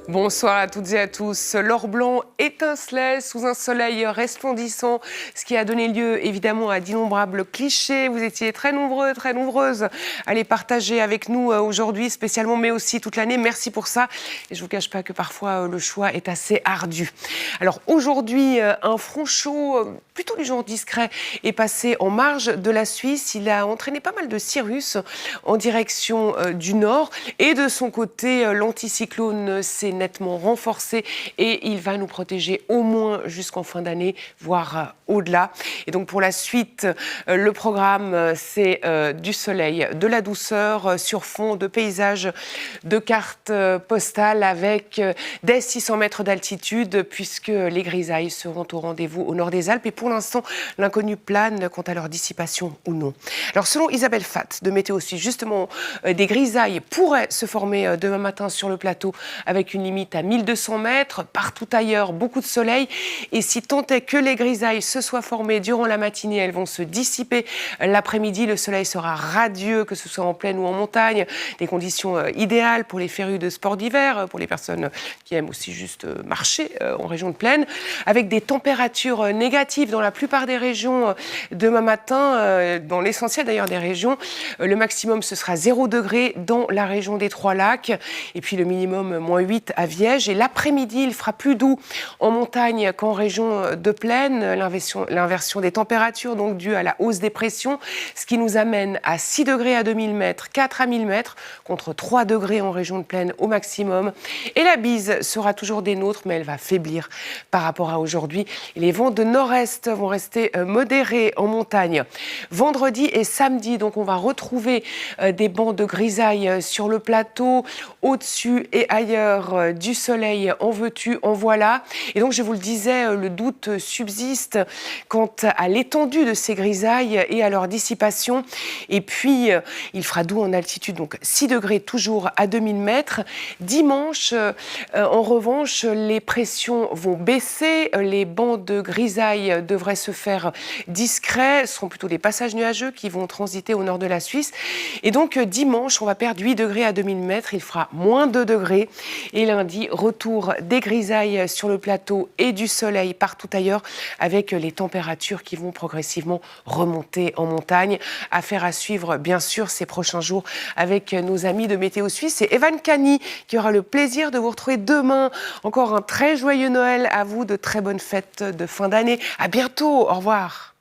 Bonsoir à toutes et à tous. L'or blanc étincelait sous un soleil resplendissant, ce qui a donné lieu évidemment à d'innombrables clichés. Vous étiez très nombreux, très nombreuses à les partager avec nous aujourd'hui spécialement, mais aussi toute l'année. Merci pour ça. Et je ne vous cache pas que parfois le choix est assez ardu. Alors aujourd'hui, un front chaud, plutôt du genre discret, est passé en marge de la Suisse. Il a entraîné pas mal de cirrus en direction du nord. Et de son côté, l'anticyclone s'est nettement renforcé et il va nous protéger au moins jusqu'en fin d'année, voire au-delà. Et donc pour la suite, le programme, c'est du soleil, de la douceur sur fond de paysages, de cartes postales avec dès 600 mètres d'altitude, puisque les grisailles seront au rendez-vous au nord des Alpes. Et pour l'instant, l'inconnu plane quant à leur dissipation ou non. Alors selon Isabelle Fatt de Météo Suisse, justement, des grisailles pourraient se former demain matin sur le plateau avec une limite à 1200 mètres. Partout ailleurs, beaucoup de soleil. Et si tant est que les grisailles se soient formées durant la matinée, elles vont se dissiper l'après-midi. Le soleil sera radieux, que ce soit en plaine ou en montagne. Des conditions idéales pour les férus de sport d'hiver, pour les personnes qui aiment aussi juste marcher en région de plaine, avec des températures négatives dans la plupart des régions demain matin, dans l'essentiel d'ailleurs des régions. Le maximum, ce sera 0 degré dans la région des Trois-Lacs, et puis le minimum, -8 à Viège. Et l'après-midi, il fera plus doux en montagne qu'en région de plaine. L'inversion des températures, donc due à la hausse des pressions, ce qui nous amène à 6 degrés à 2000 mètres, 4 à 1000 mètres, contre 3 degrés en région de plaine au maximum. Et la bise sera toujours des nôtres, mais elle va faiblir par rapport à aujourd'hui. Et les vents de nord-est vont rester modérés en montagne. Vendredi et samedi, donc on va retrouver des bancs de grisailles sur le plateau, au-dessus et ailleurs, du soleil en veux-tu, en voilà. Et donc je vous le disais, le doute subsiste quant à l'étendue de ces grisailles et à leur dissipation. Et puis il fera doux en altitude, donc 6 degrés toujours à 2000 mètres. Dimanche, en revanche, les pressions vont baisser, les bancs de grisailles devraient se faire discrets, ce seront plutôt des passages nuageux qui vont transiter au nord de la Suisse. Et donc dimanche, on va perdre 8 degrés à 2000 mètres, il fera -2 degrés. Et lundi, retour des grisailles sur le plateau et du soleil partout ailleurs, avec les températures qui vont progressivement remonter en montagne. Affaire à suivre, bien sûr, ces prochains jours avec nos amis de Météo Suisse. Et Evan Cani qui aura le plaisir de vous retrouver demain. Encore un très joyeux Noël à vous, de très bonnes fêtes de fin d'année. À bientôt, au revoir.